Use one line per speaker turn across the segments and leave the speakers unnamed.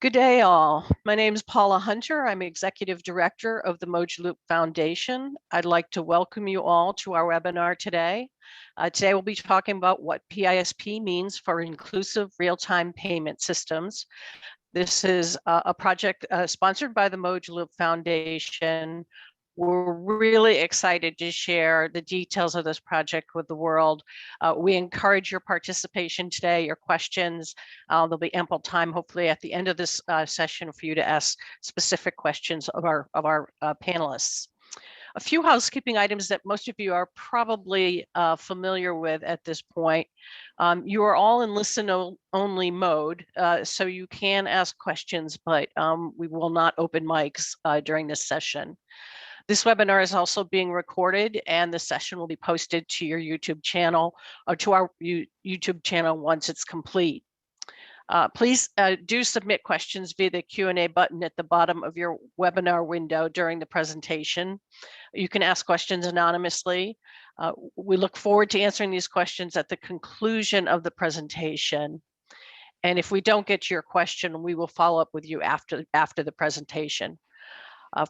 Good day, all. My name is Paula Hunter. I'm Executive Director of the Mojaloop Foundation. I'd like to welcome you all to our webinar today. Today we'll be talking about what PISP means for inclusive real-time payment systems. This is a project sponsored by the Mojaloop Foundation. We're really excited to share the details of this project with the world. We encourage your participation today, your questions. There'll be ample time, hopefully, at the end of this session for you to ask specific questions of our panelists. A few housekeeping items that most of you are probably familiar with at this point. You are all in listen-only mode, so you can ask questions, but we will not open mics during this session. This webinar is also being recorded, and the session will be posted to your YouTube channel or to our YouTube channel once it's complete. Please do submit questions via the Q&A button at the bottom of your webinar window during the presentation. You can ask questions anonymously. We look forward to answering these questions at the conclusion of the presentation. And if we don't get to your question, we will follow up with you after the presentation.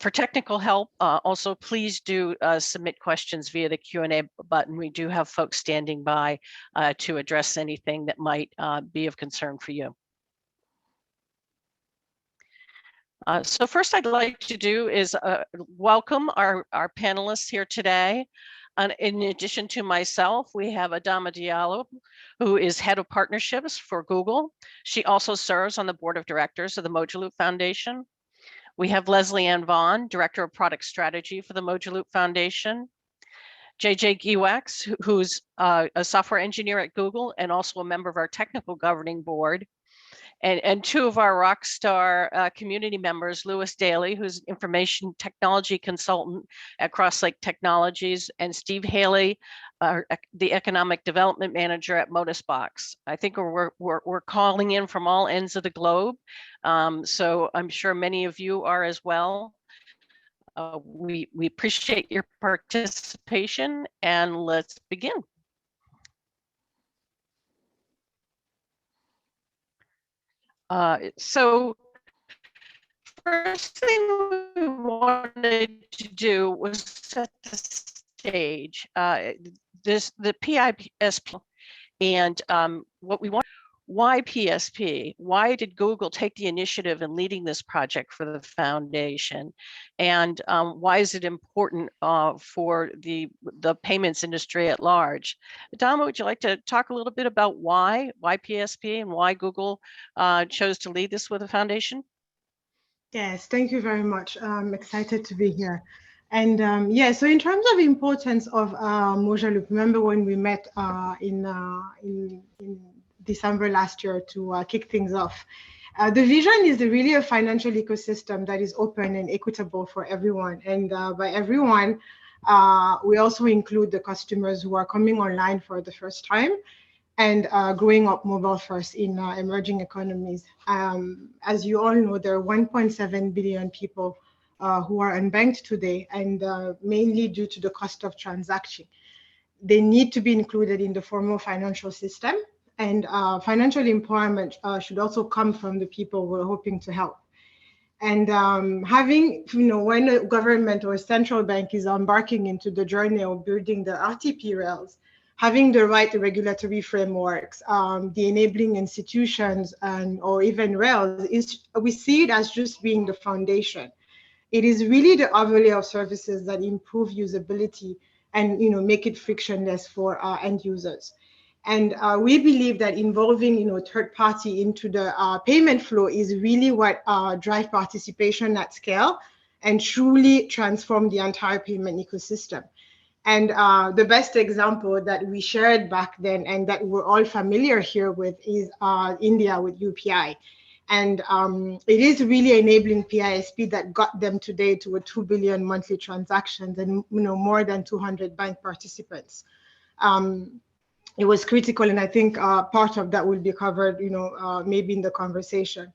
For technical help, also please do submit questions via the Q&A button. We do have folks standing by to address anything that might be of concern for you. So first I'd like to do is welcome our panelists here today. And in addition to myself, we have Adama Diallo, who is Head of Partnerships for Google. She also serves on the Board of Directors of the Mojaloop Foundation. We have Leslie Ann Vaughn, Director of Product Strategy for the Mojaloop Foundation. JJ Giwex, who's a software engineer at Google and also a member of our technical governing board. And two of our rock star community members, Lewis Daly, who's an information technology consultant at Crosslake Technologies, and Steve Haley, the economic development manager at Modusbox. I think we're calling in from all ends of the globe, so I'm sure many of you are as well. We appreciate your participation, and let's begin. So first thing we wanted to do was set the stage. The PISP and what we want. Why PSP? Why did Google take the initiative in leading this project for the foundation? And why is it important for the payments industry at large? Adama, would you like to talk a little bit about why PSP and why Google chose to lead this with the foundation?
Yes, thank you very much. I'm excited to be here. And yeah, so in terms of importance of Mojaloop, remember when we met in December last year to kick things off. The vision is really a financial ecosystem that is open and equitable for everyone. And by everyone, we also include the customers who are coming online for the first time and growing up mobile first in emerging economies. As you all know, there are 1.7 billion people who are unbanked today, and mainly due to the cost of transaction. They need to be included in the formal financial system. And financial empowerment should also come from the people we're hoping to help. And having, when a government or a central bank is embarking into the journey of building the RTP rails, having the right regulatory frameworks, the enabling institutions, or even rails, we see it as just being the foundation. It is really the overlay of services that improve usability and make it frictionless for end users. And we believe that involving third party into the payment flow is really what drives participation at scale and truly transform the entire payment ecosystem. And the best example that we shared back then and that we're all familiar here with is India with UPI. And it is really enabling PISP that got them today to a 2 billion monthly transactions and more than 200 bank participants. It was critical, and I think part of that will be covered, maybe in the conversation.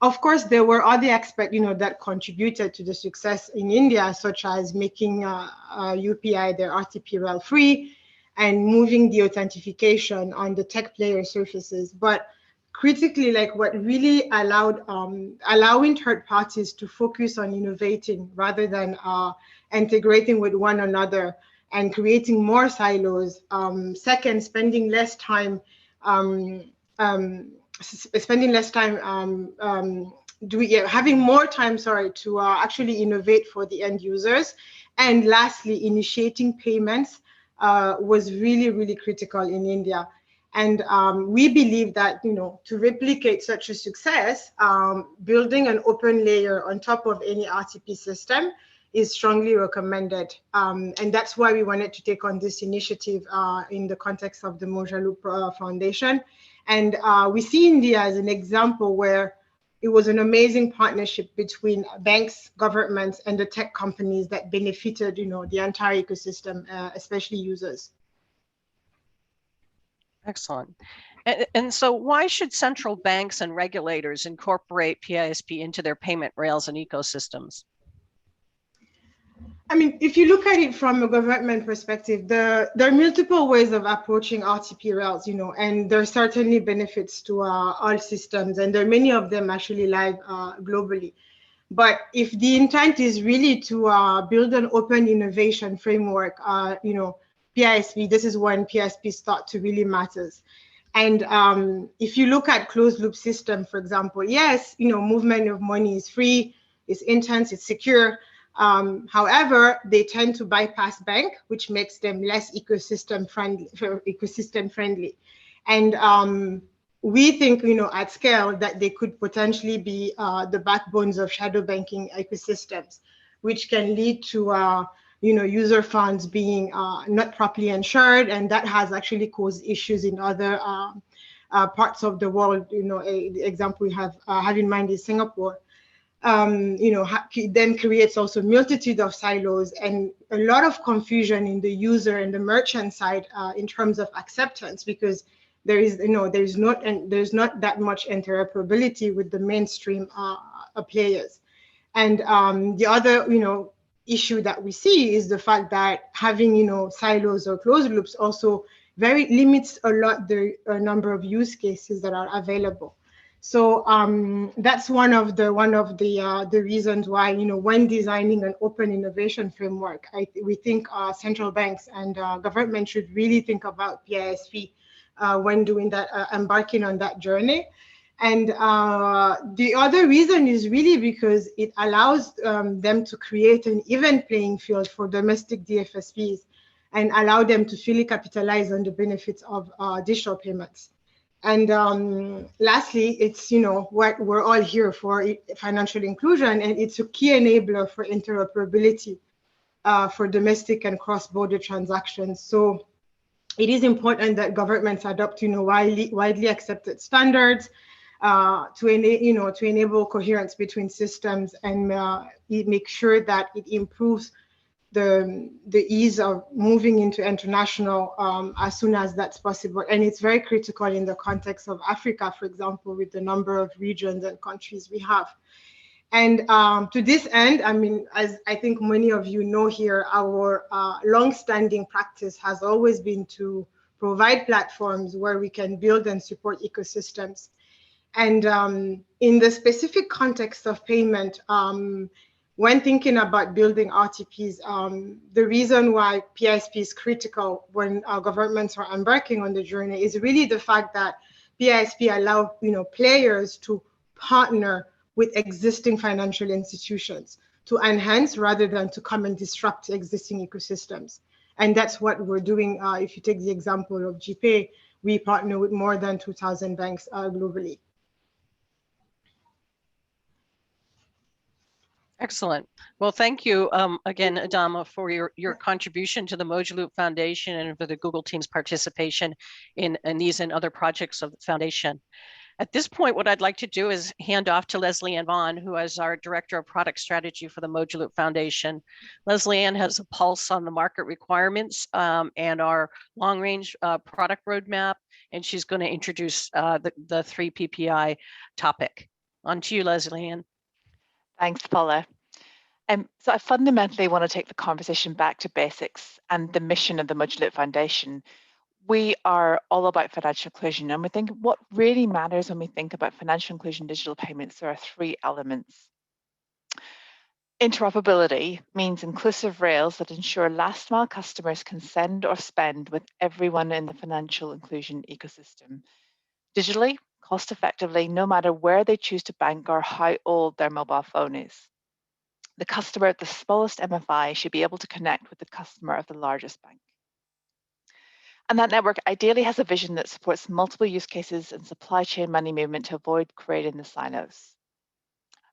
Of course, there were other aspects, that contributed to the success in India, such as making UPI their RTP rail free and moving the authentication on the tech player surfaces. But critically, like what really allowed allowing third parties to focus on innovating rather than integrating with one another and creating more silos. Second, spending less time having more time, sorry, to actually innovate for the end users. And lastly, initiating payments was really, really critical in India. And we believe that, to replicate such a success, building an open layer on top of any RTP system is strongly recommended. And that's why we wanted to take on this initiative in the context of the Mojaloop Foundation. And we see India as an example where it was an amazing partnership between banks, governments, and the tech companies that benefited, the entire ecosystem, especially users.
Excellent. And so why should central banks and regulators incorporate PISP into their payment rails and ecosystems?
I mean, if you look at it from a government perspective, there are multiple ways of approaching RTP rails, and there are certainly benefits to all systems, and there are many of them actually live globally. But if the intent is really to build an open innovation framework, PISP, this is when PISP's thought to really matters. And if you look at closed loop system, for example, yes, movement of money is free, it's intense, it's secure. However, they tend to bypass bank, which makes them less ecosystem friendly. And we think, at scale, that they could potentially be the backbones of shadow banking ecosystems, which can lead to user funds being not properly insured, and that has actually caused issues in other parts of the world. The example we have in mind is Singapore. Then creates also multitude of silos and a lot of confusion in the user and the merchant side in terms of acceptance, because there's not that much interoperability with the mainstream players. And the other issue that we see is the fact that having silos or closed loops also very limits a lot the number of use cases that are available. So that's one of the reasons why when designing an open innovation framework, we think central banks and government should really think about PISP when doing that, embarking on that journey. And the other reason is really because it allows them to create an even playing field for domestic DFSPs and allow them to fully capitalize on the benefits of digital payments. And lastly, it's what we're all here for, financial inclusion, and it's a key enabler for interoperability for domestic and cross-border transactions. So it is important that governments adopt widely accepted standards to enable coherence between systems and make sure that it improves the ease of moving into international as soon as that's possible. And it's very critical in the context of Africa, for example, with the number of regions and countries we have. And to this end, I mean, as I think many of you know here, our long-standing practice has always been to provide platforms where we can build and support ecosystems. And in the specific context of payment, when thinking about building RTPs, the reason why PISP is critical when governments are embarking on the journey is really the fact that PISP allows players to partner with existing financial institutions to enhance rather than to come and disrupt existing ecosystems. And that's what we're doing. If you take the example of GPay, we partner with more than 2,000 banks globally.
Excellent. Well, thank you again, Adama, for your contribution to the Mojaloop Foundation and for the Google team's participation in these and other projects of the foundation. At this point, what I'd like to do is hand off to Leslie Ann Vaughn, who is our Director of Product Strategy for the Mojaloop Foundation. Leslie Ann has a pulse on the market requirements and our long-range product roadmap, and she's going to introduce the 3 PPI topic. On to you, Leslie Ann.
Thanks, Paula. So I fundamentally want to take the conversation back to basics and the mission of the Mojaloop Foundation. we are all about financial inclusion, and we think what really matters when we think about financial inclusion digital payments, there are three elements. Interoperability means inclusive rails that ensure last mile customers can send or spend with everyone in the financial inclusion ecosystem. Digitally, cost effectively, no matter where they choose to bank or how old their mobile phone is. The customer at the smallest MFI should be able to connect with the customer of the largest bank. And that network ideally has a vision that supports multiple use cases and supply chain money movement to avoid creating the silos.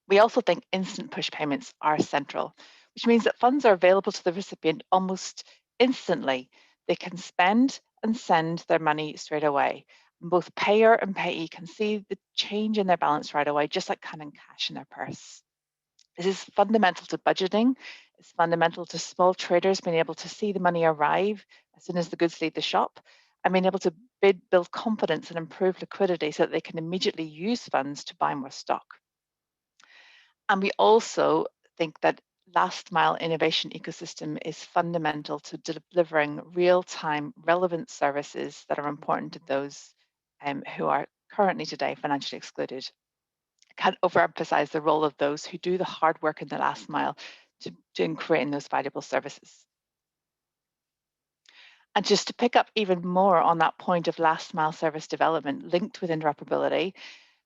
We also think instant push payments are central, which means that funds are available to the recipient almost instantly. They can spend and send their money straight away. Both payer and payee can see the change in their balance right away, just like having cash in their purse. This is fundamental to budgeting. It's fundamental to small traders being able to see the money arrive as soon as the goods leave the shop, and being able to build confidence and improve liquidity so that they can immediately use funds to buy more stock. And we also think that last mile innovation ecosystem is fundamental to delivering real-time relevant services that are important to those who are currently today financially excluded. I can't overemphasize the role of those who do the hard work in the last mile in creating those valuable services. And just to pick up even more on that point of last mile service development linked with interoperability,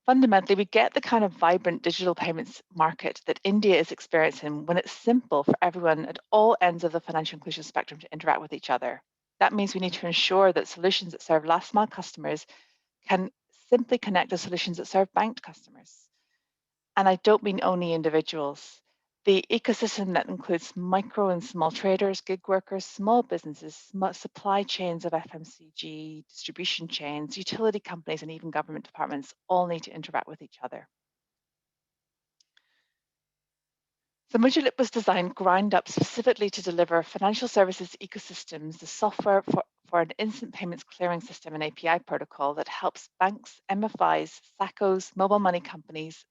fundamentally, we get the kind of vibrant digital payments market that India is experiencing when it's simple for everyone at all ends of the financial inclusion spectrum to interact with each other. That means we need to ensure that solutions that serve last mile customers can simply connect to solutions that serve banked customers. And I don't mean only individuals. The ecosystem that includes micro and small traders, gig workers, small businesses, supply chains of FMCG, distribution chains, utility companies, and even government departments all need to interact with each other. So Mojaloop was designed ground up specifically to deliver financial services ecosystems, the software for an instant payments clearing system and API protocol that helps banks, MFIs, SACCOs, mobile money companies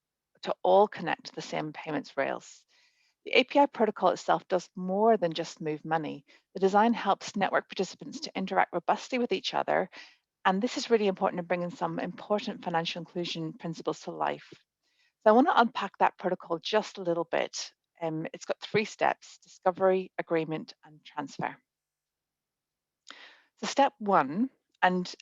to all connect to the same payments rails. The API protocol itself does more than just move money. The design helps network participants to interact robustly with each other, and this is really important in bringing some important financial inclusion principles to life. So I want to unpack that protocol just a little bit. It's got 3 steps: discovery, agreement, and transfer. So step 1, and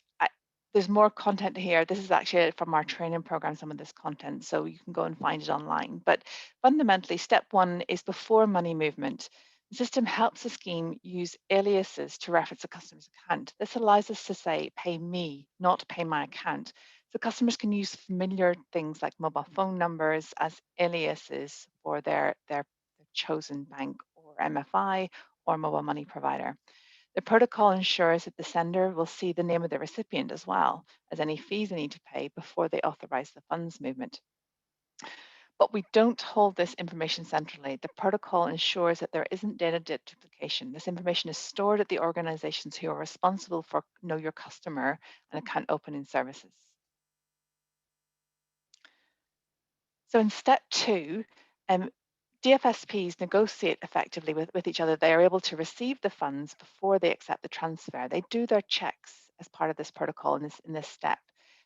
there's more content here. This is actually from our training program, some of this content, so you can go and find it online. But fundamentally, step 1 is before money movement. The system helps the scheme use aliases to reference a customer's account. This allows us to say, pay me, not pay my account. So customers can use familiar things like mobile phone numbers as aliases for their chosen bank or MFI or mobile money provider. The protocol ensures that the sender will see the name of the recipient as well as any fees they need to pay before they authorize the funds movement. But we don't hold this information centrally. The protocol ensures that there isn't data duplication. This information is stored at the organizations who are responsible for Know Your Customer and account opening services. So in step 2, DFSPs negotiate effectively with each other. They are able to receive the funds before they accept the transfer. They do their checks as part of this protocol in this step.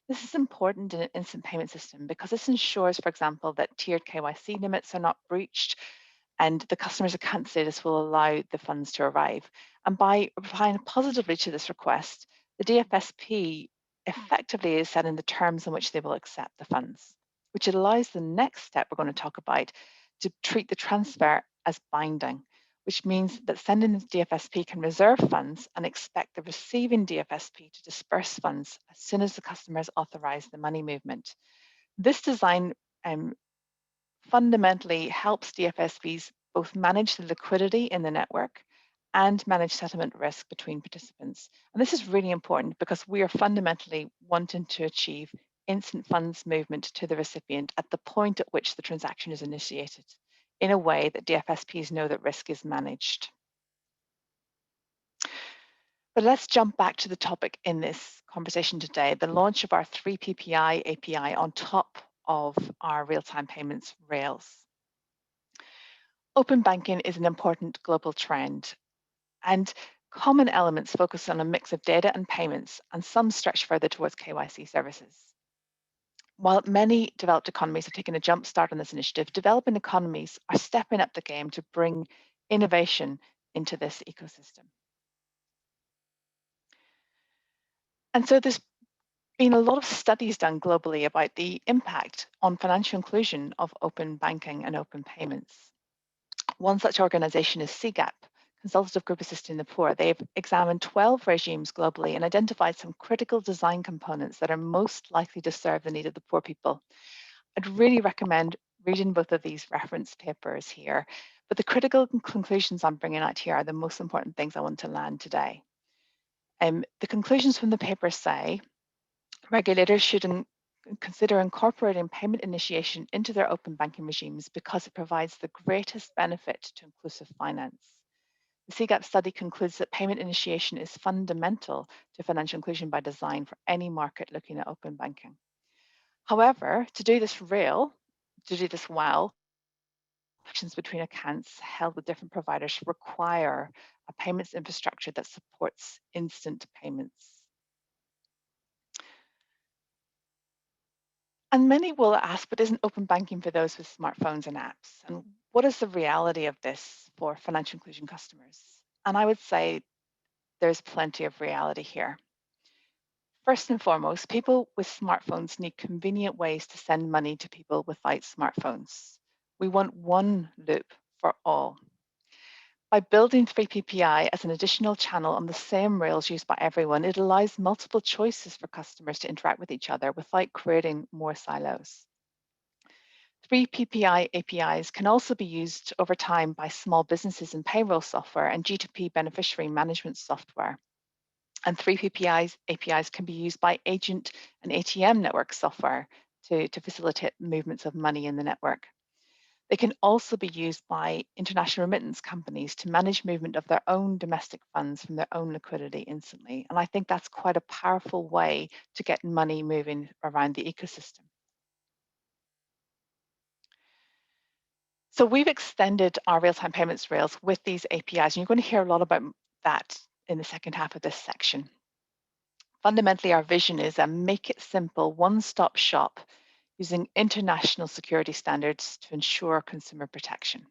This is important in an instant payment system because this ensures, for example, that tiered KYC limits are not breached and the customer's account status will allow the funds to arrive. And by replying positively to this request, the DFSP effectively is setting the terms in which they will accept the funds, which allows the next step we're going to talk about to treat the transfer as binding, which means that sending the DFSP can reserve funds and expect the receiving DFSP to disperse funds as soon as the customer has authorized the money movement. This design fundamentally helps DFSPs both manage the liquidity in the network and manage settlement risk between participants. And this is really important because we are fundamentally wanting to achieve instant funds movement to the recipient at the point at which the transaction is initiated in a way that DFSPs know that risk is managed. But let's jump back to the topic in this conversation today, the launch of our 3PPI API on top of our real-time payments rails. Open banking is an important global trend, and Common elements focus on a mix of data and payments, and some stretch further towards KYC services. While many developed economies have taken a jump start on this initiative, developing economies are stepping up the game to bring innovation into this ecosystem. And so there's been a lot of studies done globally about the impact on financial inclusion of open banking and open payments. One such organization is CGAP, Consultative Group Assisting the Poor. They've examined 12 regimes globally and identified some critical design components that are most likely to serve the need of the poor people. I'd really recommend reading both of these reference papers here, but the critical conclusions I'm bringing out here are the most important things I want to land today. The conclusions from the paper say regulators should consider incorporating payment initiation into their open banking regimes because it provides the greatest benefit to inclusive finance. The CGAP study concludes that payment initiation is fundamental to financial inclusion by design for any market looking at open banking. However, to do this well, connections between accounts held with different providers require a payments infrastructure that supports instant payments. And many will ask, but isn't open banking for those with smartphones and apps? And what is the reality of this for financial inclusion customers? And I would say there's plenty of reality here. First and foremost, people with smartphones need convenient ways to send money to people without smartphones. We want one loop for all. By building 3PPI as an additional channel on the same rails used by everyone, it allows multiple choices for customers to interact with each other without creating more silos. 3PPI APIs can also be used over time by small businesses in payroll software and G2P beneficiary management software. And 3PPI APIs can be used by agent and ATM network software to facilitate movements of money in the network. They can also be used by international remittance companies to manage movement of their own domestic funds from their own liquidity instantly. And I think that's quite a powerful way to get money moving around the ecosystem. So we've extended our real-time payments rails with these APIs, and you're going to hear a lot about that in the second half of this section. Fundamentally, our vision is a make it simple, one-stop shop using international security standards to ensure consumer protection.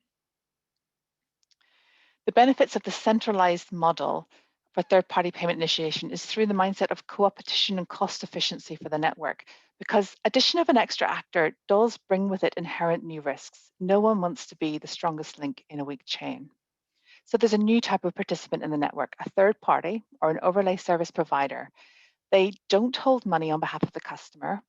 The benefits of the centralized model for third-party payment initiation is through the mindset of co-opetition and cost efficiency for the network, because addition of an extra actor does bring with it inherent new risks. No one wants to be the strongest link in a weak chain. So there's a new type of participant in the network, a third party or an overlay service provider. They don't hold money on behalf of the customer.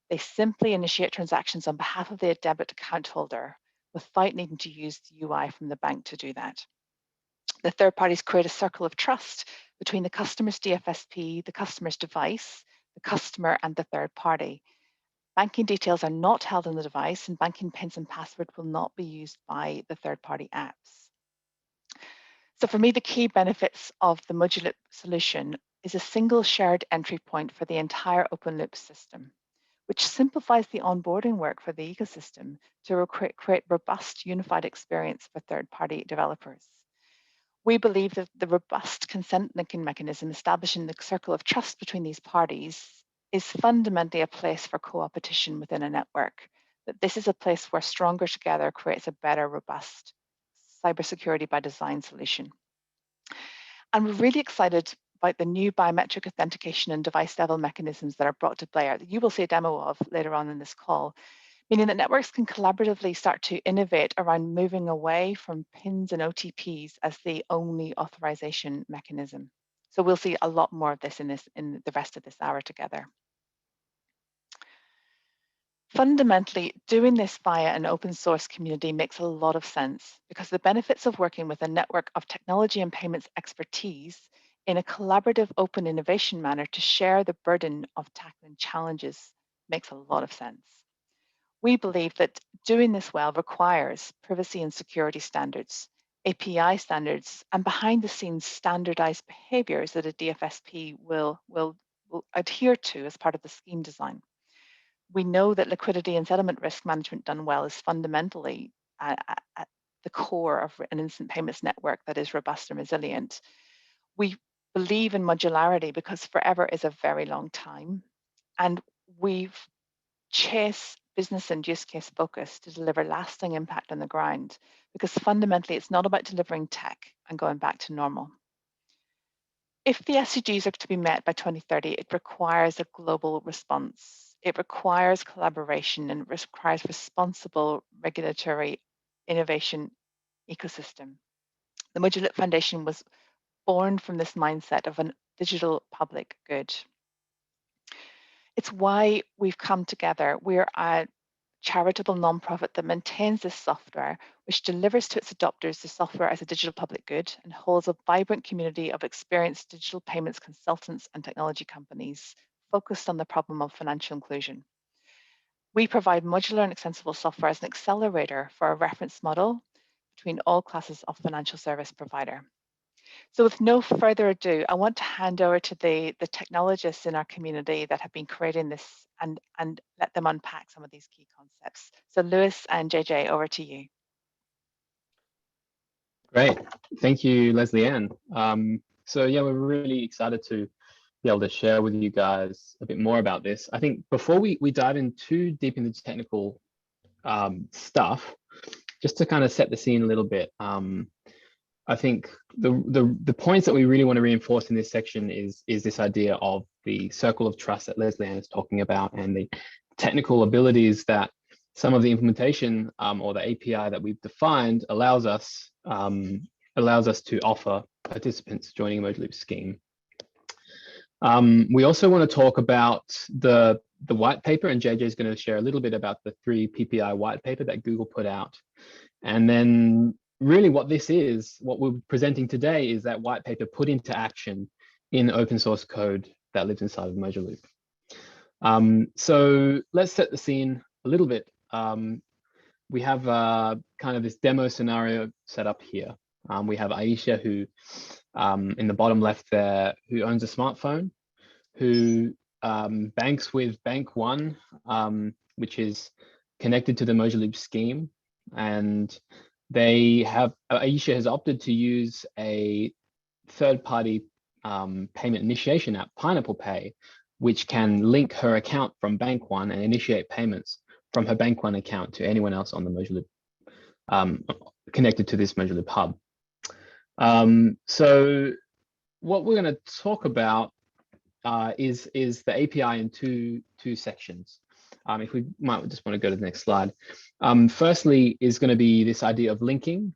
They simply initiate transactions on behalf of their debit account holder without needing to use the UI from the bank to do that. The third parties create a circle of trust between the customer's DFSP, the customer's device, the customer, and the third party. Banking details are not held on the device, and banking pins and password will not be used by the third-party apps. So for me, the key benefits of the Mojaloop solution is a single shared entry point for the entire open loop system, which simplifies the onboarding work for the ecosystem to create robust unified experience for third-party developers. We believe that the robust consent linking mechanism establishing the circle of trust between these parties is fundamentally a place for co-opetition within a network, that this is a place where stronger together creates a better, robust cybersecurity by design solution. And we're really excited about the new biometric authentication and device level mechanisms that are brought to bear that you will see a demo of later on in this call, meaning that networks can collaboratively start to innovate around moving away from PINs and OTPs as the only authorization mechanism. So we'll see a lot more of this in the rest of this hour together. Fundamentally, doing this via an open source community makes a lot of sense because the benefits of working with a network of technology and payments expertise in a collaborative open innovation manner to share the burden of tackling challenges makes a lot of sense. We believe that doing this well requires privacy and security standards, API standards, and behind the scenes standardized behaviors that a DFSP will adhere to as part of the scheme design. We know that liquidity and settlement risk management done well is fundamentally at the core of an instant payments network that is robust and resilient. We believe in modularity because forever is a very long time. And we've chased business and use case focus to deliver lasting impact on the ground, because fundamentally it's not about delivering tech and going back to normal. If the SDGs are to be met by 2030, it requires a global response. It requires collaboration and it requires responsible regulatory innovation ecosystem. The Mojaloop Foundation was born from this mindset of a digital public good. It's why we've come together. We're a charitable nonprofit that maintains this software, which delivers to its adopters the software as a digital public good and holds a vibrant community of experienced digital payments consultants and technology companies focused on the problem of financial inclusion. We provide modular and extensible software as an accelerator for a reference model between all classes of financial service provider. So with no further ado, I want to hand over to the technologists in our community that have been creating this and let them unpack some of these key concepts. So Lewis and JJ, over to you.
Great. Thank you, Leslie Ann. So yeah, we're really excited to be able to share with you guys a bit more about this. I think before we dive in too deep into technical stuff, just to kind of set the scene a little bit, I think the points that we really want to reinforce in this section is this idea of the circle of trust that Leslie Ann is talking about, and the technical abilities that some of the implementation or the API that we've defined allows us to offer participants joining a Mojaloop scheme. We also want to talk about the white paper, and JJ is going to share a little bit about the 3 PPI white paper that Google put out. And then really what this is, what we're presenting today, is that white paper put into action in open source code that lives inside of Mojaloop. So let's set the scene a little bit. We have kind of this demo scenario set up here. We have Aisha, who in the bottom left there, who owns a smartphone, who banks with Bank One, which is connected to the Mojaloop scheme. And Aisha has opted to use a third-party payment initiation app, Pineapple Pay, which can link her account from Bank One and initiate payments from her Bank One account to anyone else on the Mojaloop, connected to this Mojaloop hub. So what we're going to talk about is the API in two sections. If we might just want to go to the next slide. Firstly is going to be this idea of linking,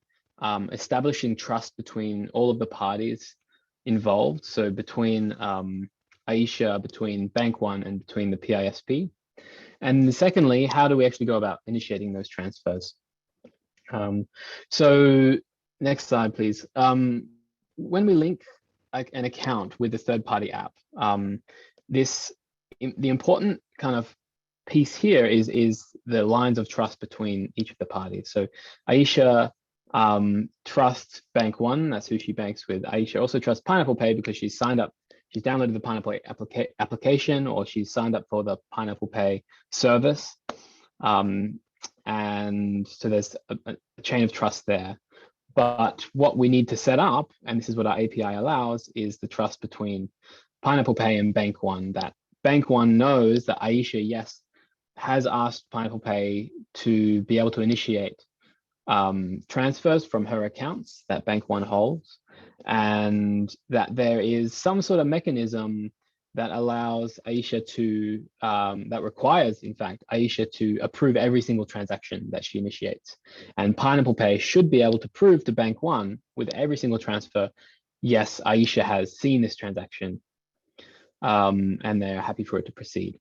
establishing trust between all of the parties involved. So between Aisha, between Bank One, and between the PISP. And secondly, how do we actually go about initiating those transfers? So next slide, please. When we link an account with a third-party app, the important kind of piece here is the lines of trust between each of the parties. So Aisha trusts Bank One, that's who she banks with. Aisha also trusts Pineapple Pay because she's signed up, she's downloaded the Pineapple application, or she's signed up for the Pineapple Pay service. And so there's a chain of trust there. But what we need to set up, and this is what our API allows, is the trust between Pineapple Pay and Bank One, that Bank One knows that Aisha, yes, has asked Pineapple Pay to be able to initiate transfers from her accounts that Bank One holds, and that there is some sort of mechanism that allows Aisha to, that requires, in fact, Aisha to approve every single transaction that she initiates. And Pineapple Pay should be able to prove to Bank One with every single transfer, yes, Aisha has seen this transaction, and they're happy for it to proceed.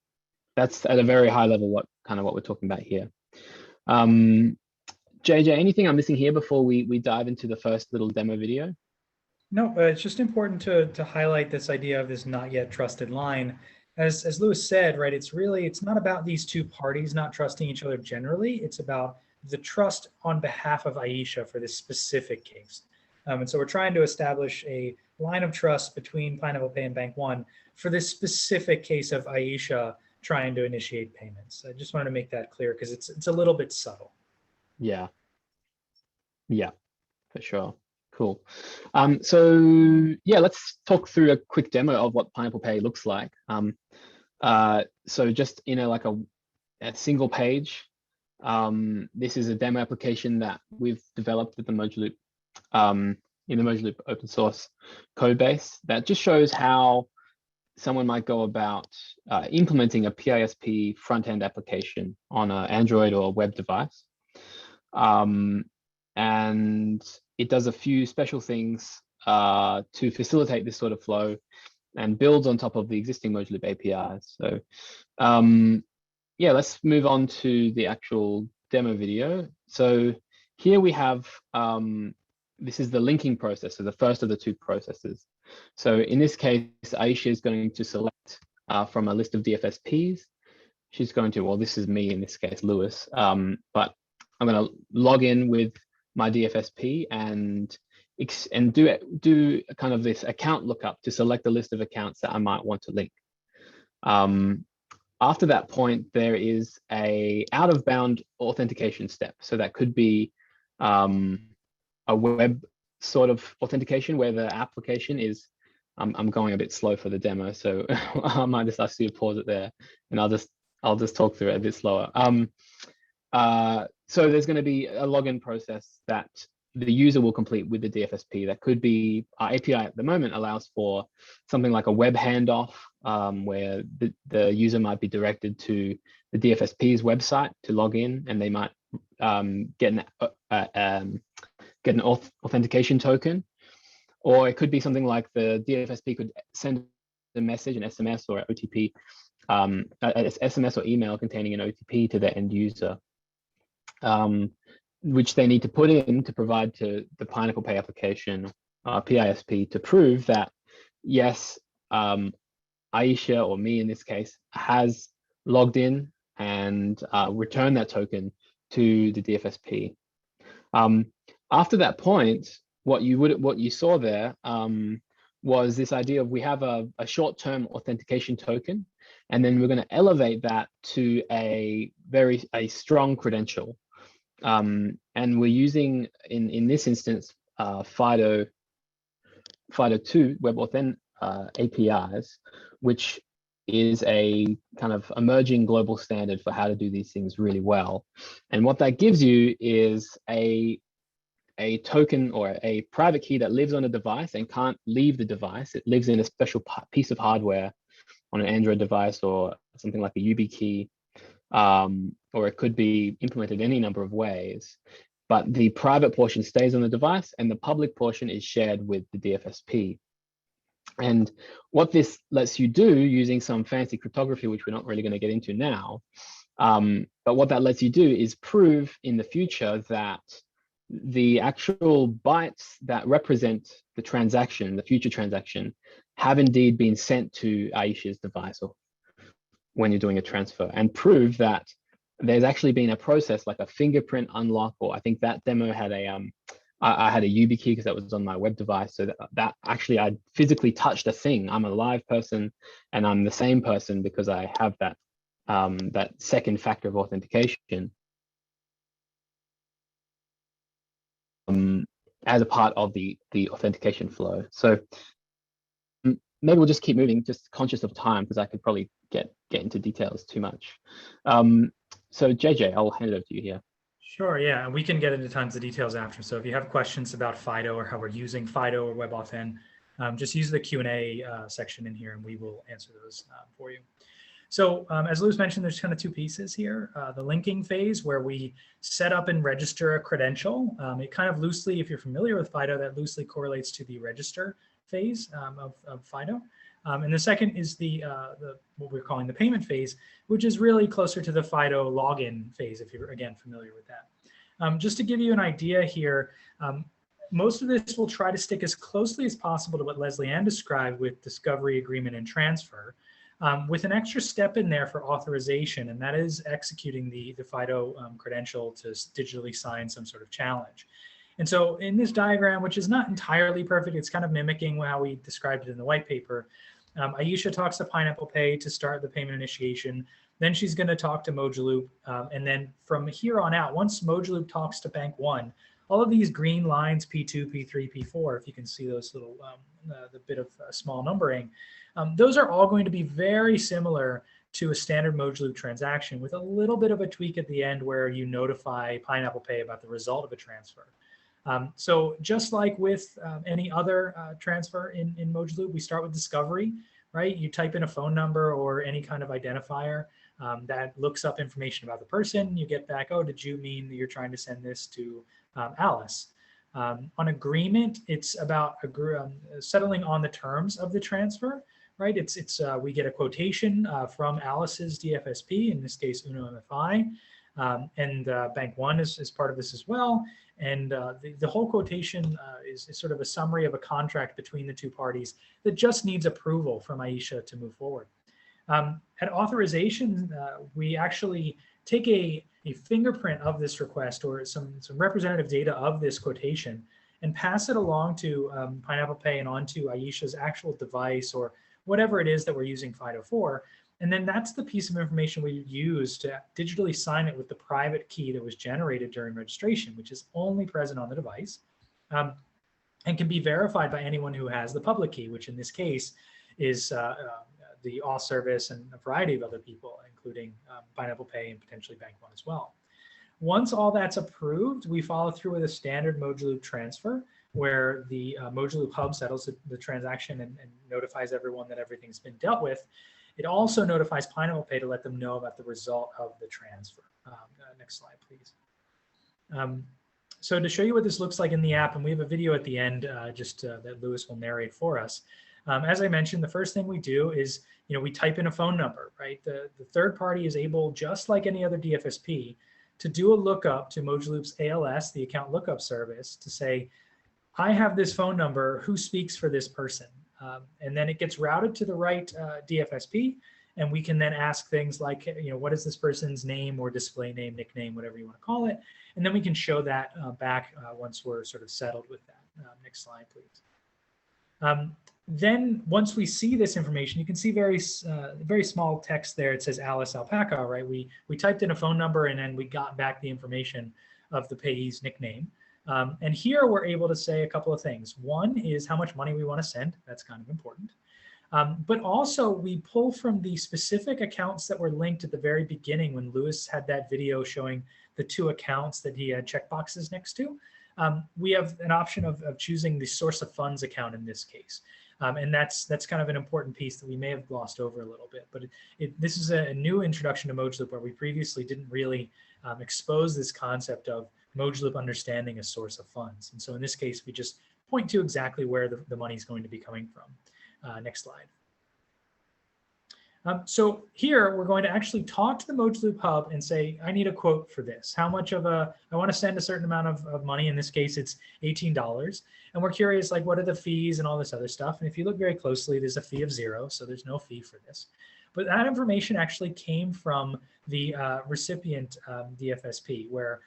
That's at a very high level what we're talking about here. JJ, anything I'm missing here before we dive into the first little demo video?
No, it's just important to highlight this idea of this not yet trusted line. As Lewis said, right, it's not about these two parties not trusting each other generally. It's about the trust on behalf of Aisha for this specific case. And so we're trying to establish a line of trust between Pineapple Pay and Bank One for this specific case of Aisha trying to initiate payments. I just wanted to make that clear because it's a little bit subtle.
Yeah, for sure. Cool. So yeah, let's talk through a quick demo of what Pineapple Pay looks like. So just in a single page, this is a demo application that we've developed with the Mojaloop, in the Mojaloop open source code base that just shows how someone might go about implementing a PISP front-end application on an Android or web device. And it does a few special things to facilitate this sort of flow and builds on top of the existing Mojaloop APIs. So yeah, let's move on to the actual demo video. So here we have, this is the linking process, so the first of the two processes. So in this case, Aisha is going to select from a list of DFSPs. She's going to, well, this is me in this case, Lewis, but I'm going to log in with my DFSP and do kind of this account lookup to select the list of accounts that I might want to link. After that point, there is a out-of-bound authentication step. So that could be a web sort of authentication where the application is, I'm going a bit slow for the demo, so I might just ask you to pause it there, and I'll just talk through it a bit slower. So there's going to be a login process that the user will complete with the DFSP. That could be, our API at the moment allows for something like a web handoff, where the user might be directed to the DFSP's website to log in, and they might get an authentication token. Or it could be something like the DFSP could send a message, an SMS or an OTP, an SMS or email containing an OTP to the end user, which they need to put in to provide to the Pineapple Pay application, PISP, to prove that, yes, Aisha, or me in this case, has logged in and returned that token to the DFSP. After that point, what you saw there was this idea of, we have a short-term authentication token, and then we're going to elevate that to a strong credential. And we're using in this instance FIDO2 WebAuthn APIs, which is a kind of emerging global standard for how to do these things really well. And what that gives you is a token or a private key that lives on a device and can't leave the device. It lives in a special piece of hardware on an Android device, or something like a YubiKey, or it could be implemented any number of ways. But the private portion stays on the device and the public portion is shared with the DFSP. And what this lets you do, using some fancy cryptography, which we're not really going to get into now, but what that lets you do is prove in the future that the actual bytes that represent the transaction, the future transaction, have indeed been sent to Aisha's device, or when you're doing a transfer, and prove that there's actually been a process like a fingerprint unlock, or I think that demo had a, I had a YubiKey because that was on my web device. So that actually I physically touched a thing. I'm a live person and I'm the same person because I have that, that second factor of authentication as a part of the authentication flow. So maybe we'll just keep moving, just conscious of time, because I could probably get into details too much. So JJ, I'll hand it over to you here.
Sure, yeah, and we can get into tons of details after. So if you have questions about FIDO or how we're using FIDO or WebAuthn, just use the Q&A section in here and we will answer those for you. So as Lewis mentioned, there's kind of two pieces here. The linking phase, where we set up and register a credential. It kind of loosely, if you're familiar with FIDO, that loosely correlates to the register phase of FIDO. And the second is the what we're calling the payment phase, which is really closer to the FIDO login phase, if you're, again, familiar with that. Just to give you an idea here, most of this will try to stick as closely as possible to what Leslie Ann described with discovery, agreement, and transfer, with an extra step in there for authorization, and that is executing the FIDO credential to digitally sign some sort of challenge. And so in this diagram, which is not entirely perfect, it's kind of mimicking how we described it in the white paper. Aisha talks to Pineapple Pay to start the payment initiation. Then she's going to talk to Mojaloop. And then from here on out, once Mojaloop talks to Bank 1, All of these green lines, P2, P3, P4, if you can see those little, the bit of small numbering, those are all going to be very similar to a standard Mojaloop transaction with a little bit of a tweak at the end where you notify Pineapple Pay about the result of a transfer. So just like with any other transfer in Mojaloop, we start with discovery, right? You type in a phone number or any kind of identifier that looks up information about the person. You get back, oh, did you mean that you're trying to send this to Alice? On agreement, it's about settling on the terms of the transfer, right? We get a quotation from Alice's DFSP, in this case, Uno MFI, and Bank One is part of this as well. And the whole quotation is sort of a summary of a contract between the two parties that just needs approval from Aisha to move forward. At authorization, we actually take a fingerprint of this request or some representative data of this quotation and pass it along to Pineapple Pay and onto Aisha's actual device or whatever it is that we're using FIDO for. And then that's the piece of information we use to digitally sign it with the private key that was generated during registration, which is only present on the device and can be verified by anyone who has the public key, which in this case is the auth service and a variety of other people, including Pineapple Pay and potentially Bank One as well. Once all that's approved, we follow through with a standard Mojaloop transfer where the Mojaloop hub settles the transaction and notifies everyone that everything's been dealt with. It also notifies Pineapple Pay to let them know about the result of the transfer. Next slide, please. So to show you what this looks like in the app, and we have a video at the end that Lewis will narrate for us. As I mentioned, the first thing we do is, we type in a phone number, right? The third party is able, just like any other DFSP, to do a lookup to Mojaloop's ALS, the account lookup service, to say, I have this phone number, who speaks for this person? And then it gets routed to the right DFSP, and we can then ask things like, what is this person's name or display name, nickname, whatever you want to call it. And then we can show that back once we're sort of settled with that. Next slide, please. Then once we see this information, you can see very small text there. It says Alice Alpaca, right? We typed in a phone number and then we got back the information of the payee's nickname. And here we're able to say a couple of things. One is how much money we want to send. That's kind of important. But also we pull from the specific accounts that were linked at the very beginning when Lewis had that video showing the two accounts that he had checkboxes next to. We have an option of choosing the source of funds account in this case. And that's kind of an important piece that we may have glossed over a little bit. But this is a new introduction to Mojaloop where we previously didn't really expose this concept of Mojaloop understanding a source of funds. And so in this case, we just point to exactly where the money is going to be coming from. Next slide. So here we're going to actually talk to the Mojaloop hub and say, I need a quote for this. How much of I want to send a certain amount of money. In this case, it's $18. And we're curious, like, what are the fees and all this other stuff? And if you look very closely, there's a fee of 0. So there's no fee for this. But that information actually came from the recipient DFSP, where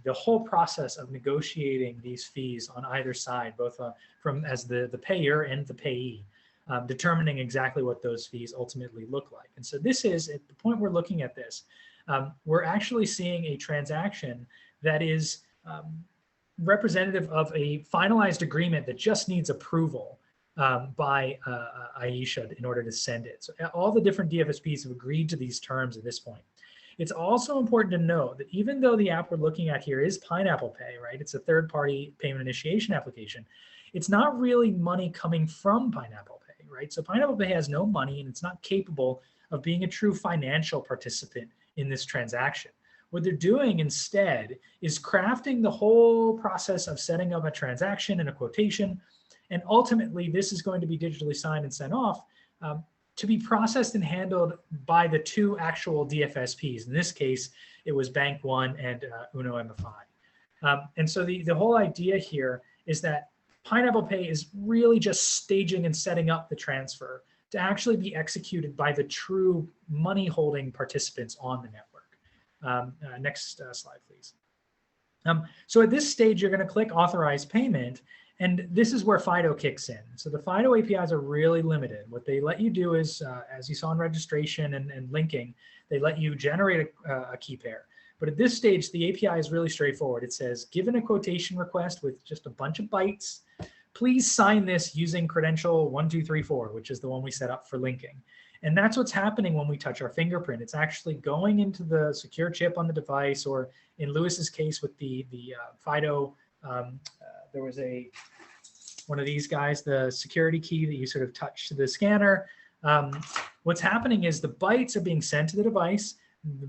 the whole process of negotiating these fees on either side, both from as the payer and the payee, determining exactly what those fees ultimately look like. And so this is, at the point we're looking at this, we're actually seeing a transaction that is representative of a finalized agreement that just needs approval by Aisha in order to send it. So all the different DFSPs have agreed to these terms at this point. It's also important to note that even though the app we're looking at here is Pineapple Pay, right? It's a third-party payment initiation application. It's not really money coming from Pineapple Pay, right? So Pineapple Pay has no money and it's not capable of being a true financial participant in this transaction. What they're doing instead is crafting the whole process of setting up a transaction and a quotation. And ultimately, this is going to be digitally signed and sent off to be processed and handled by the two actual DFSPs. In this case, it was Bank One and Uno MFI. And so the whole idea here is that Pineapple Pay is really just staging and setting up the transfer to actually be executed by the true money holding participants on the network. Next slide, please. So at this stage, you're going to click Authorize Payment. And this is where FIDO kicks in. So the FIDO APIs are really limited. What they let you do is, as you saw in registration and linking, they let you generate a key pair. But at this stage, the API is really straightforward. It says, given a quotation request with just a bunch of bytes, please sign this using credential 1234, which is the one we set up for linking. And that's what's happening when we touch our fingerprint. It's actually going into the secure chip on the device, or in Lewis's case with the FIDO, there was one of these guys, the security key that you sort of touch to the scanner. What's happening is the bytes are being sent to the device.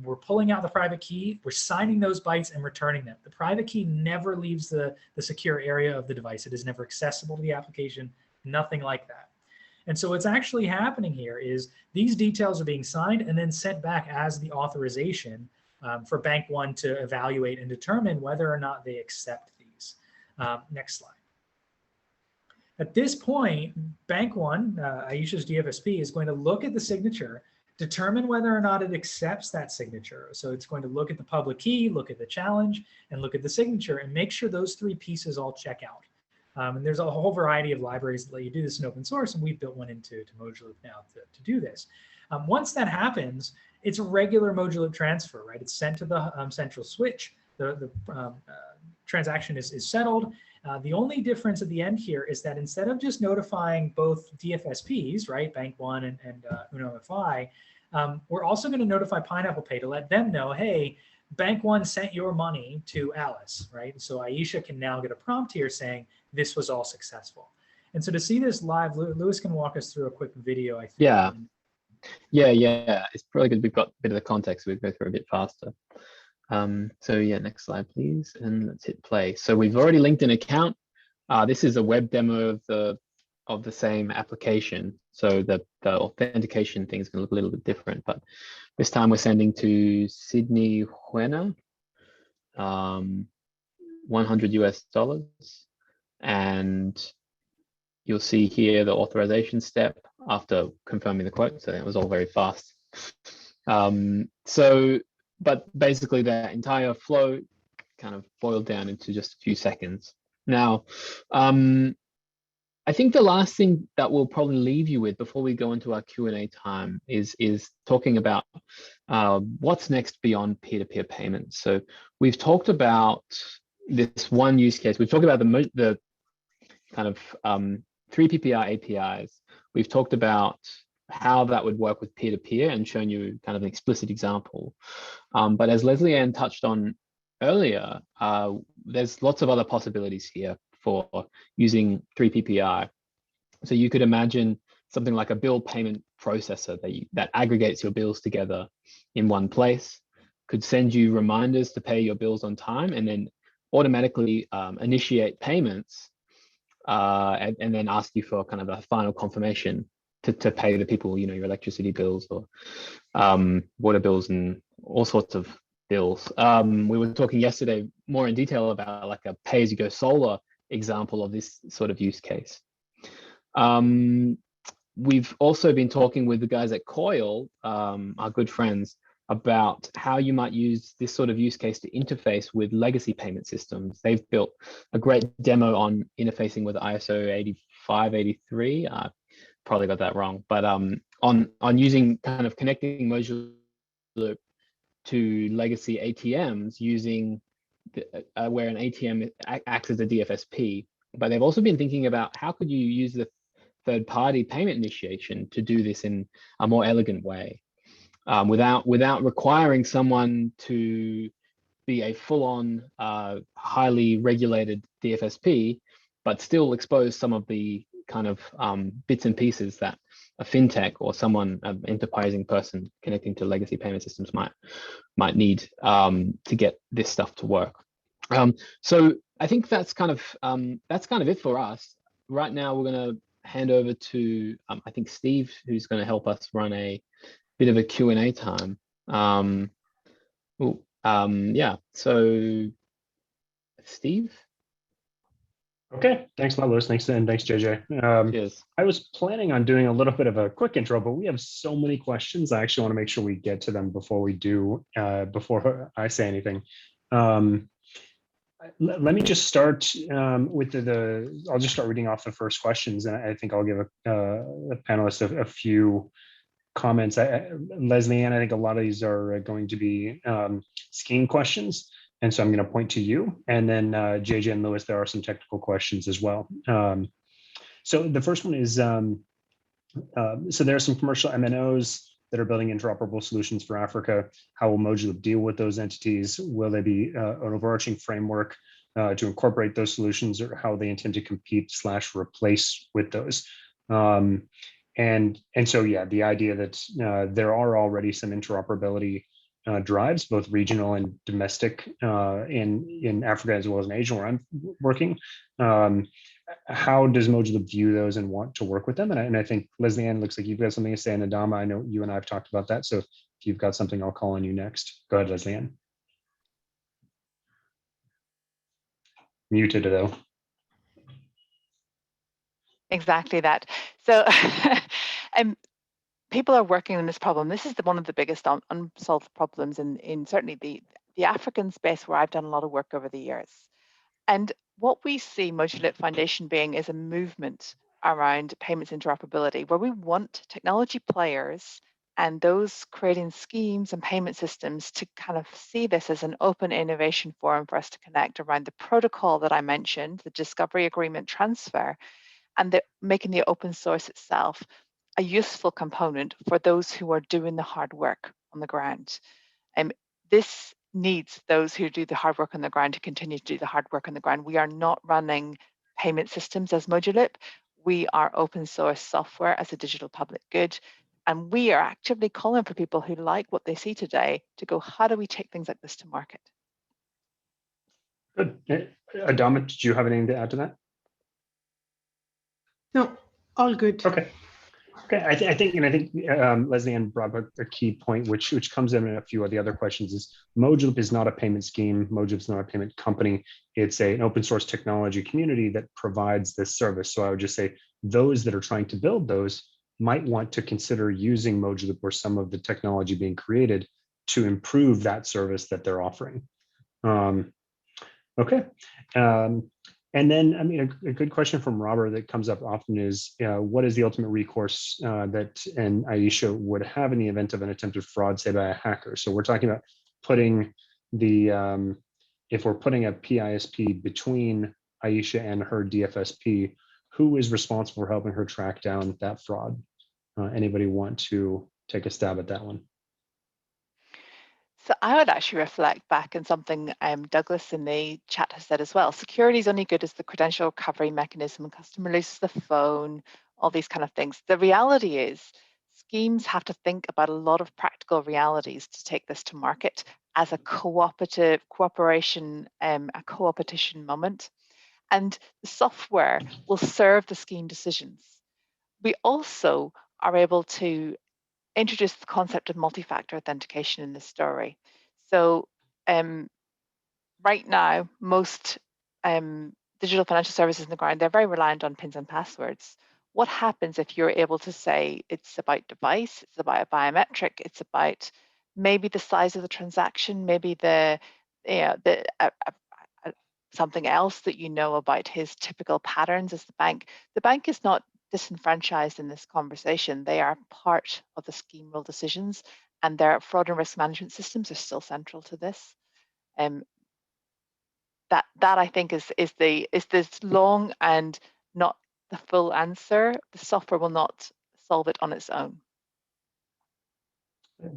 We're pulling out the private key, we're signing those bytes and returning them. The private key never leaves the secure area of the device. It is never accessible to the application, nothing like that. And so what's actually happening here is these details are being signed and then sent back as the authorization for Bank One to evaluate and determine whether or not they accept these. Next slide. At this point, Bank One, Aisha's DFSP, is going to look at the signature, determine whether or not it accepts that signature. So it's going to look at the public key, look at the challenge, and look at the signature, and make sure those three pieces all check out. And there's a whole variety of libraries that let you do this in open source, and we've built one into Mojaloop now to do this. Once that happens, it's a regular Mojaloop transfer, right? It's sent to the central switch. The transaction is settled. The only difference at the end here is that instead of just notifying both DFSPs, right, Bank One and UnoFI, we're also going to notify Pineapple Pay to let them know, hey, Bank One sent your money to Alice, right? So Aisha can now get a prompt here saying this was all successful. And so to see this live, Lewis can walk us through a quick video, I think.
Yeah. It's probably good. We've got a bit of the context. We'll go through a bit faster. So yeah, next slide, please. And let's hit play. So we've already linked an account. This is a web demo of the same application. So the authentication thing is going to look a little bit different, but this time we're sending to Sydney Huena, $100 US. And you'll see here the authorization step after confirming the quote. So it was all very fast. But basically the entire flow kind of boiled down into just a few seconds. Now, I think the last thing that we'll probably leave you with before we go into our Q&A time is talking about what's next beyond peer-to-peer payments. So we've talked about this one use case. We've talked about the kind of 3 PPI APIs. We've talked about how that would work with peer-to-peer and shown you kind of an explicit example. But as Leslie Ann touched on earlier, there's lots of other possibilities here for using 3 PPI. So you could imagine something like a bill payment processor that aggregates your bills together in one place, could send you reminders to pay your bills on time, and then automatically initiate payments and then ask you for kind of a final confirmation to pay the people, your electricity bills or water bills and all sorts of bills. We were talking yesterday more in detail about like a pay-as-you-go solar example of this sort of use case. We've also been talking with the guys at Coil, our good friends, about how you might use this sort of use case to interface with legacy payment systems. They've built a great demo on interfacing with ISO 8583. Probably got that wrong, but on using kind of connecting Mojaloop to legacy ATMs using where an ATM acts as a DFSP. But they've also been thinking about how could you use the third-party payment initiation to do this in a more elegant way, without requiring someone to be a full-on, highly regulated DFSP, but still expose some of the kind of bits and pieces that a fintech or someone, an enterprising person connecting to legacy payment systems might need to get this stuff to work. So I think that's kind of it for us. Right now, we're going to hand over to I think Steve, who's going to help us run a bit of a Q&A time. Yeah. So Steve.
Okay, thanks a lot, Lewis. Thanks, and thanks, JJ.
Cheers.
I was planning on doing a little bit of a quick intro, but we have so many questions. I actually want to make sure we get to them before before I say anything. Let me just start with I'll just start reading off the first questions, and I think I'll give the panelists a few comments. Leslie Ann, I think a lot of these are going to be scheme questions. And so I'm going to point to you. And then JJ and Lewis, there are some technical questions as well. So the first one is, so there are some commercial MNOs that are building interoperable solutions for Africa. How will Mojaloop deal with those entities? Will they be an overarching framework to incorporate those solutions, or how they intend to compete/replace with those? And so, yeah, the idea that there are already some interoperability drives, both regional and domestic in Africa as well as in Asia, where I'm working. How does Mojaloop view those and want to work with them? And I think, Leslie Ann, looks like you've got something to say, and Adama, I know you and I have talked about that. So if you've got something, I'll call on you next. Go ahead, Leslie Ann. Muted though.
Exactly that. So people are working on this problem. This is one of the biggest unsolved problems in certainly the African space, where I've done a lot of work over the years. And what we see Mojaloop Foundation being is a movement around payments interoperability, where we want technology players and those creating schemes and payment systems to kind of see this as an open innovation forum for us to connect around the protocol that I mentioned, the discovery agreement transfer, and making the open source itself a useful component for those who are doing the hard work on the ground. This needs those who do the hard work on the ground to continue to do the hard work on the ground. We are not running payment systems as Mojaloop. We are open source software as a digital public good. And we are actively calling for people who like what they see today to go, how do we take things like this to market?
Good. Adama, did you have anything to add to that?
No, all good.
Okay. Okay, I think Leslie Ann brought up a key point, which comes in a few of the other questions. Is Mojaloop is not a payment scheme. Mojaloop's not a payment company. It's an open source technology community that provides this service. So I would just say those that are trying to build those might want to consider using Mojaloop or some of the technology being created to improve that service that they're offering. Okay. And then, I mean, a good question from Robert that comes up often is, what is the ultimate recourse that an Aisha would have in the event of an attempted fraud, say by a hacker? So we're talking about putting the, if we're putting a PISP between Aisha and her DFSP, who is responsible for helping her track down that fraud? Anybody want to take a stab at that one?
So I would actually reflect back on something Douglas in the chat has said as well. Security is only good as the credential recovery mechanism. When customer loses the phone, all these kind of things. The reality is schemes have to think about a lot of practical realities to take this to market as a cooperation, a co-opetition moment. And the software will serve the scheme decisions. We also are able to introduce the concept of multi-factor authentication in this story. So right now, most digital financial services in the ground, they're very reliant on pins and passwords. What happens if you're able to say it's about device, it's about a biometric, it's about maybe the size of the transaction, maybe something else that you know about his typical patterns as the bank. The bank is not disenfranchised in this conversation. They are part of the scheme rule decisions, and their fraud and risk management systems are still central to this. That I think is this long and not the full answer. The software will not solve it on its own.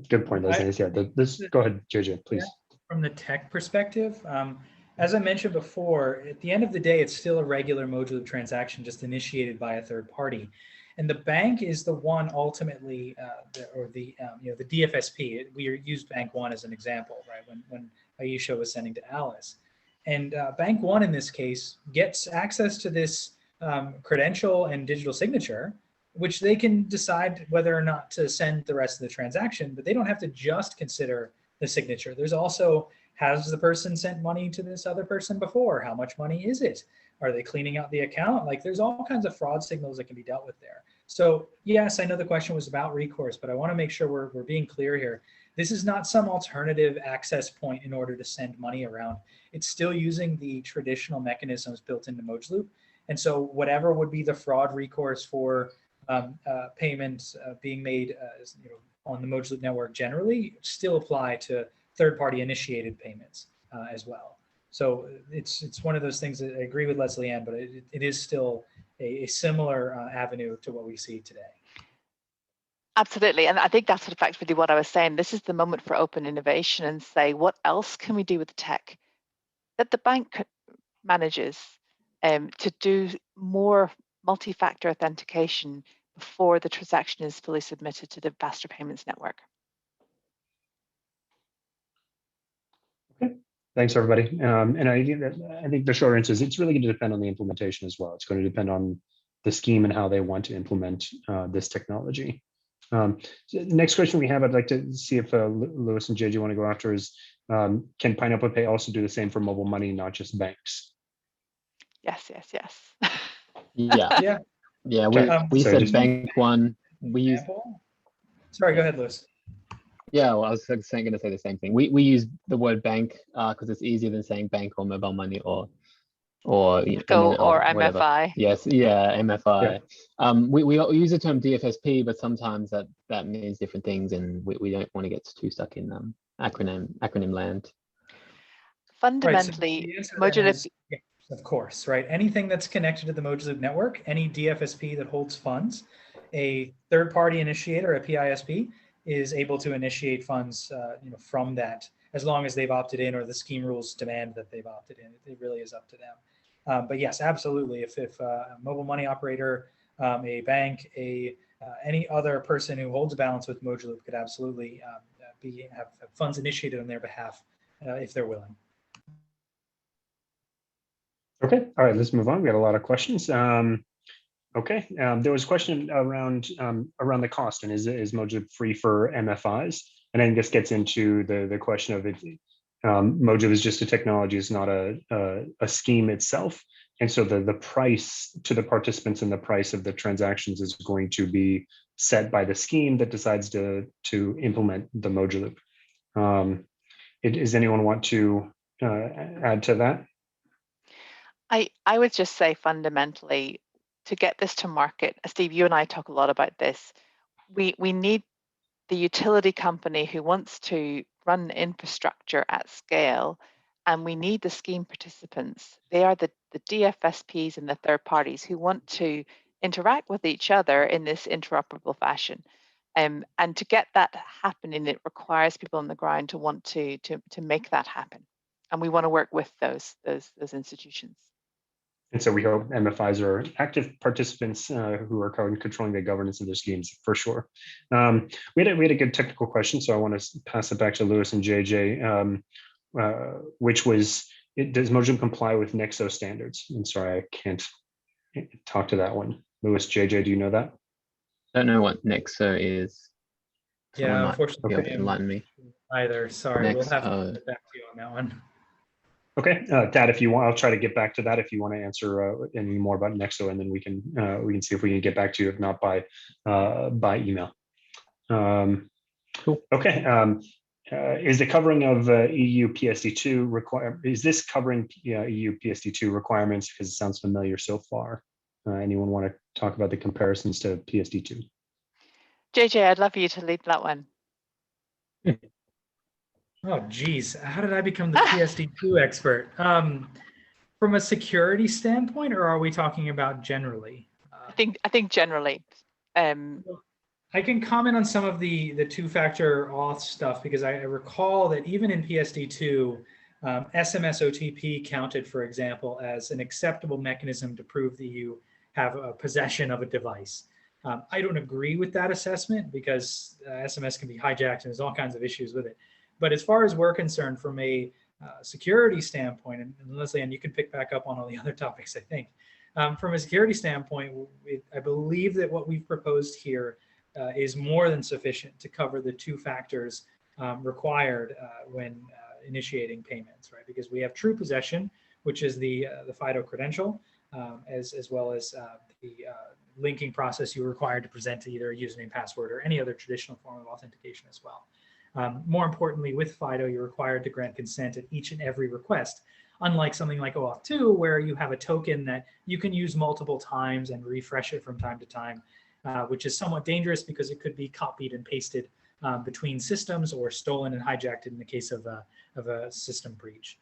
Good point, Leslie. Yeah, go ahead, JJ, please.
From the tech perspective, as I mentioned before, at the end of the day, it's still a regular Mojaloop transaction just initiated by a third party. And the bank is the one ultimately, the DFSP. We used Bank One as an example, right? When Aisha was sending to Alice. And Bank One in this case gets access to this credential and digital signature, which they can decide whether or not to send the rest of the transaction, but they don't have to just consider the signature. There's also, has the person sent money to this other person before? How much money is it? Are they cleaning out the account? Like, there's all kinds of fraud signals that can be dealt with there. So yes, I know the question was about recourse, but I want to make sure we're being clear here. This is not some alternative access point in order to send money around. It's still using the traditional mechanisms built into Mojaloop. And so whatever would be the fraud recourse for payments being made on the Mojaloop network generally still apply to third-party initiated payments as well. So it's one of those things that I agree with Leslie Ann, but it is still a similar avenue to what we see today.
Absolutely, and I think that's effectively what I was saying. This is the moment for open innovation and say, what else can we do with the tech that the bank manages to do more multi-factor authentication before the transaction is fully submitted to the faster payments network.
Okay, thanks everybody. And I think the short answer is it's really going to depend on the implementation as well. It's going to depend on the scheme and how they want to implement this technology. So next question we have, I'd like to see if Lewis and JJ want to go after is, can Pineapple Pay also do the same for mobile money, not just banks?
Yes, yes, yes.
Yeah. Yeah, we
sorry,
said bank one. We use.
Sorry, go ahead, Lewis.
Yeah, well, I was going to say the same thing. We use the word bank because it's easier than saying bank or mobile money or
or
whatever.
MFI.
Yes, yeah, MFI.
Yeah.
We use the term DFSP, but sometimes that means different things, and we don't want to get too stuck in acronym land.
Fundamentally,
right, so
Mojaloop.
Yes, of course, right? Anything that's connected to the Mojaloop network, any DFSP that holds funds, a third-party initiator, a PISP, is able to initiate funds, from that, as long as they've opted in or the scheme rules demand that they've opted in. It really is up to them. But yes, absolutely. If a mobile money operator, a bank, any other person who holds a balance with Mojaloop could absolutely have funds initiated on their behalf if they're willing.
Okay, all right, let's move on. We got a lot of questions. Okay, there was a question around the cost, and is Mojaloop free for MFIs? And then this gets into the question of it. Mojaloop is just a technology; it's not a scheme itself, and so the price to the participants and the price of the transactions is going to be set by the scheme that decides to implement the Mojaloop. Does anyone want to add to that?
I would just say fundamentally, to get this to market, Steve, you and I talk a lot about this. We need the utility company who wants to run infrastructure at scale, and we need the scheme participants. They are the DFSPs and the third parties who want to interact with each other in this interoperable fashion. And to get that happening, it requires people on the ground to want to make that happen. And we want to work with those institutions.
And so we hope MFIs are active participants who are controlling the governance of their schemes for sure. We had a good technical question, so I want to pass it back to Lewis and JJ, which was, does Mojaloop comply with Nexo standards? I'm sorry, I can't talk to that one. Lewis, JJ, do you know that?
I don't know what Nexo is.
Yeah, unfortunately,
enlighten me.
Either. Sorry, we'll have to get back to you on that one.
Okay, Tad, if you want, I'll try to get back to that if you want to answer any more about Nexo, and then we can see if we can get back to you, if not by email. Cool. Okay. Is the covering of EU PSD2 is this covering EU PSD2 requirements? Because it sounds familiar so far. Anyone want to talk about the comparisons to PSD2?
JJ, I'd love you to lead that one.
Oh, geez. How did I become the PSD2 expert? From a security standpoint, or are we talking about generally?
I think generally.
I can comment on some of the two-factor auth stuff, because I recall that even in PSD2, SMS OTP counted, for example, as an acceptable mechanism to prove that you have a possession of a device. I don't agree with that assessment, because SMS can be hijacked and there's all kinds of issues with it. But as far as we're concerned, from a security standpoint, and Leslie, and you can pick back up on all the other topics, I think. From a security standpoint, I believe that what we've proposed here is more than sufficient to cover the two factors required when initiating payments, right? Because we have true possession, which is the FIDO credential, as well as the linking process you're required to present to either a username, password, or any other traditional form of authentication as well. More importantly, with FIDO, you're required to grant consent at each and every request, unlike something like OAuth 2, where you have a token that you can use multiple times and refresh it from time to time. which is somewhat dangerous because it could be copied and pasted between systems or stolen and hijacked in the case of a system breach.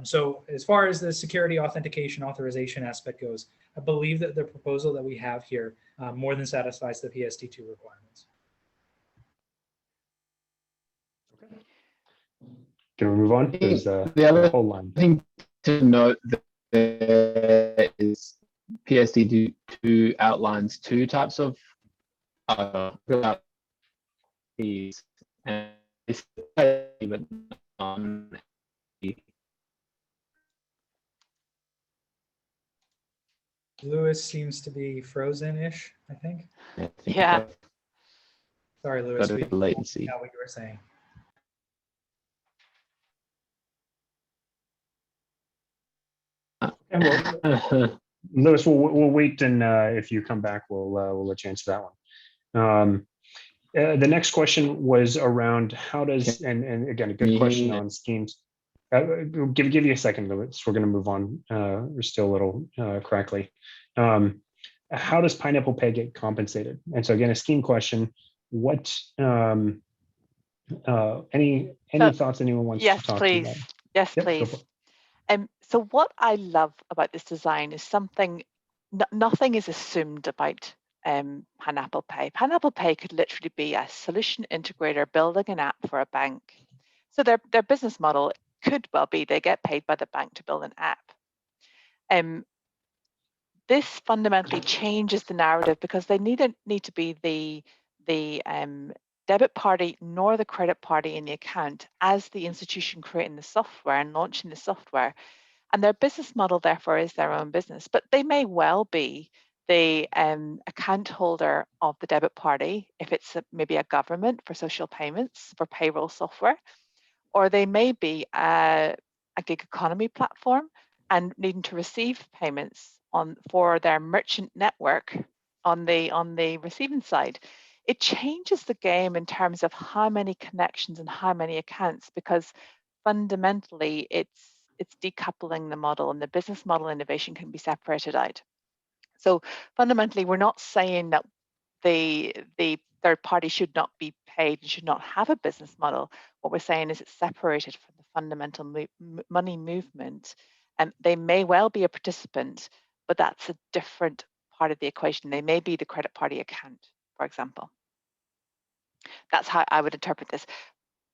So as far as the security authentication authorization aspect goes, I believe that the proposal that we have here more than satisfies the PSD2 requirements.
Can we move on? There's
The other
whole line.
thing to note that there is PSD2 outlines two types of fees, and but
Lewis seems to be frozen-ish, I think.
Yeah.
Sorry, Lewis.
Got a latency.
Know what you were saying.
Lewis, we'll wait, and if you come back, we'll let you answer that one. The next question was around how does, and again, a good question on schemes. Give you a second, Lewis. We're going to move on. We're still a little crackly. How does Pineapple Pay get compensated? And so again, a scheme question. What any thoughts anyone wants
yes,
to talk
please.
about?
Yes,
Yep,
please. So what I love about this design is nothing is assumed about Pineapple Pay. Pineapple Pay could literally be a solution integrator building an app for a bank. So their business model could well be they get paid by the bank to build an app. This fundamentally changes the narrative because they need to be the debit party nor the credit party in the account as the institution creating the software and launching the software. And their business model, therefore, is their own business. But they may well be the account holder of the debit party, if it's maybe a government for social payments, for payroll software, or they may be a gig economy platform and needing to receive payments for their merchant network on the receiving side. It changes the game in terms of how many connections and how many accounts, because fundamentally it's decoupling the model, and the business model innovation can be separated out. So fundamentally, we're not saying that the third party should not be paid and should not have a business model. What we're saying is it's separated from the fundamental money movement, and they may well be a participant, but that's a different part of the equation. They may be the credit party account, for example. That's how I would interpret this.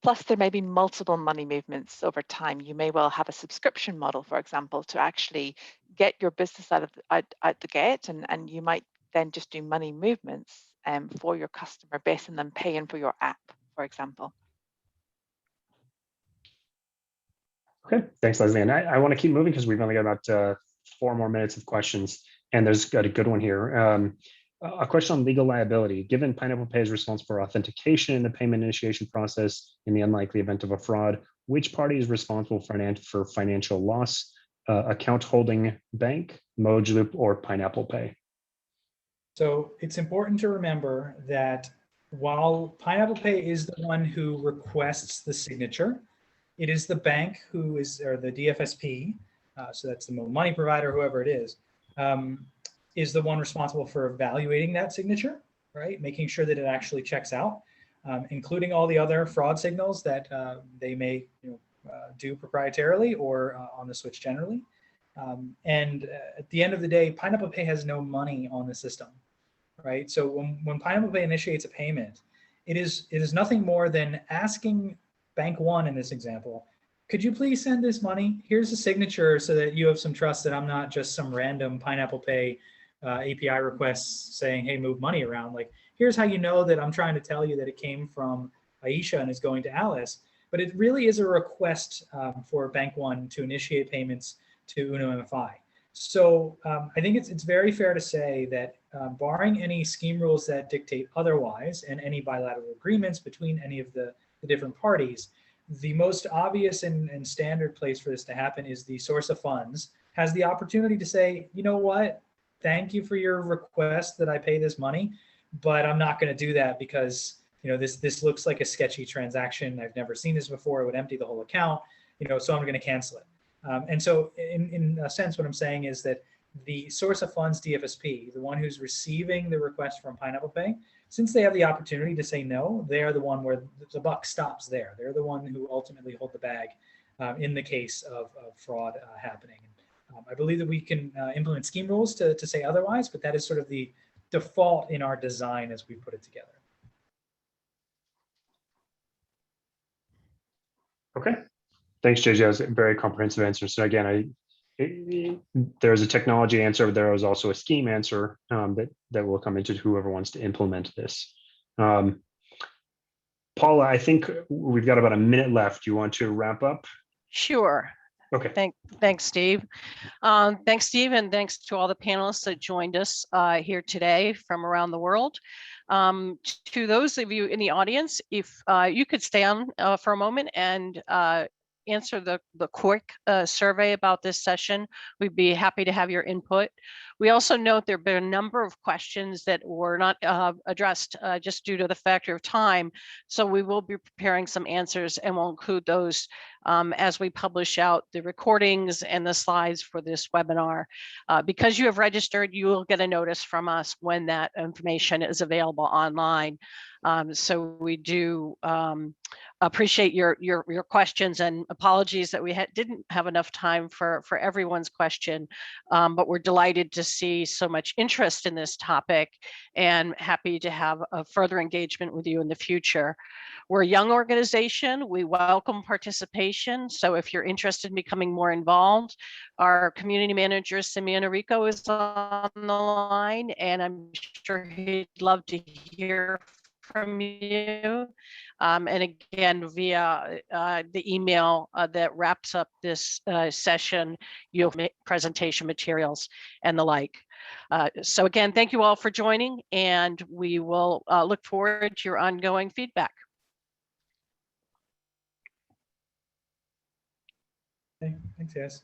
Plus, there may be multiple money movements over time. You may well have a subscription model, for example, to actually get your business out the gate, and you might then just do money movements for your customer based on them paying for your app, for example.
Okay, thanks, Leslie. And I want to keep moving because we've only got about 4 more minutes of questions, and there's got a good one here. A question on legal liability. Given Pineapple Pay is responsible for authentication in the payment initiation process in the unlikely event of a fraud, which party is responsible for financial loss? Account holding bank, Mojaloop, or Pineapple Pay?
So it's important to remember that while Pineapple Pay is the one who requests the signature, it is the bank who is, or the DFSP, so that's the money provider, whoever it is the one responsible for evaluating that signature, right? Making sure that it actually checks out, including all the other fraud signals that they may do proprietarily or on the switch generally. And at the end of the day, Pineapple Pay has no money on the system, right? So when Pineapple Pay initiates a payment, it is nothing more than asking Bank One in this example, could you please send this money? Here's a signature so that you have some trust that I'm not just some random Pineapple Pay API requests saying, hey, move money around. Like, here's how you know that I'm trying to tell you that it came from Aisha and is going to Alice. But it really is a request for Bank One to initiate payments to Uno MFI. So I think it's very fair to say that barring any scheme rules that dictate otherwise and any bilateral agreements between any of the different parties, the most obvious and standard place for this to happen is the source of funds has the opportunity to say, you know what, thank you for your request that I pay this money, but I'm not going to do that because this looks like a sketchy transaction. I've never seen this before. It would empty the whole account, so I'm going to cancel it. And so in a sense, what I'm saying is that the source of funds DFSP, the one who's receiving the request from Pineapple Pay, since they have the opportunity to say no, they are the one where the buck stops there. They're the one who ultimately hold the bag in the case of fraud happening. I believe that we can implement scheme rules to say otherwise, but that is sort of the default in our design as we put it together.
Okay, thanks, JJ. That was a very comprehensive answer. So again, there's a technology answer, but there is also a scheme answer that will come into whoever wants to implement this. Paula, I think we've got about a minute left. Do you want to wrap up?
Sure.
Okay.
Thanks, Steve. Thanks, Steve, and thanks to all the panelists that joined us here today from around the world. To those of you in the audience, if you could stay on for a moment and answer the quick survey about this session, we'd be happy to have your input. We also note there have been a number of questions that were not addressed just due to the factor of time. So we will be preparing some answers and we'll include those as we publish out the recordings and the slides for this webinar. Because you have registered, you will get a notice from us when that information is available online. So we do appreciate your questions, and apologies that we didn't have enough time for everyone's question, but we're delighted to see so much interest in this topic and happy to have a further engagement with you in the future. We're a young organization. We welcome participation. So if you're interested in becoming more involved, our community manager, Simeon Rico, is on the line, and I'm sure he'd love to hear from you. And again, via the email that wraps up this session, you'll make presentation materials and the like. So again, thank you all for joining, and we will look forward to your ongoing feedback.
Okay, thanks, guys.